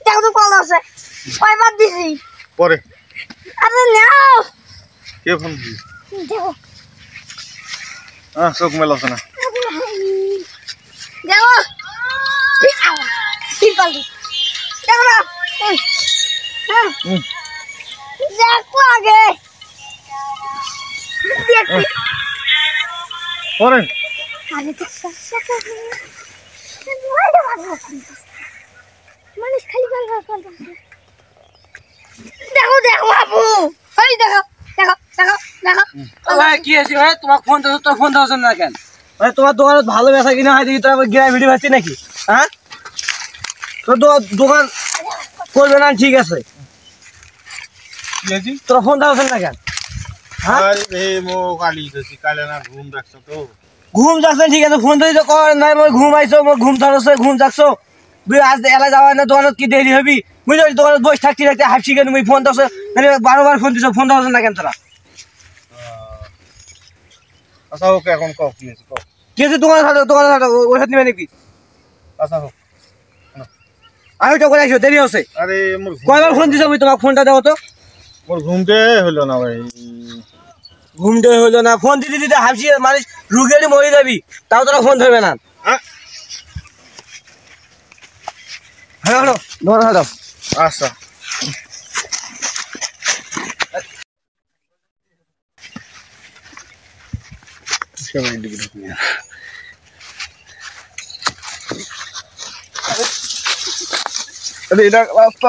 দেখো তো কল আছে কয়বার দিছি পরে আরে নাও কে ফোন দিছি দেখো চোখ মেলাছ না দেখো সিম্পল দেখো না দেখো আগে দেখি পরে আরে তো সস্তা মানুষ খালি গল্প করতেছে দেখো দেখো বাবু ওই দেখো দেখো দেখো দেখো ভাই কি আছে ভাই তোমার ফোন দাও তোর ফোন দাও না কেন ভাই তোমার দোকানে ভালো বেচা কিনা হয় দেখি তোর গ্রাম ভিডিও পাচ্ছি নাকি হ্যাঁ তোর দোকান করবে না ঠিক আছে কি তোর ফোন দাও না কেন আরে মো কালি দিছি কালে না ঘুম রাখছ তো ঘুম যাচ্ছে ঠিক আছে ফোন দিই তো কর নাই মই ঘুম আইছো মই ঘুম ধরছে ঘুম যাচ্ছো তুই আজ এলা যাওয়া না দোকানত কি দেরি হবি মুই তো দোকানত বসে থাকতে থাকতে হাফছি কেন মুই ফোন দাও মানে 12 ফোন দিছো ফোন দাও না কেন তোরা আচ্ছা ওকে এখন কও কি আছে কও কি আছে দোকানে থাকো ওই সাথে নিবে নাকি আচ্ছা হোক আমি তো করে আইছো দেরি হচ্ছে আরে মোর কয়বার ফোন দিছো মুই তোমাকে ফোনটা দাও তো মোর ঘুমতে হলো না ভাই ঘুমতে হইলো না ফোন দিতে দিতে হাসি মানুষ রুগেরই মরে যাবি তাও তোরা ফোন ধরবে না হ্যাঁ হ্যালো ধরো হ্যালো আচ্ছা এটা রাস্তা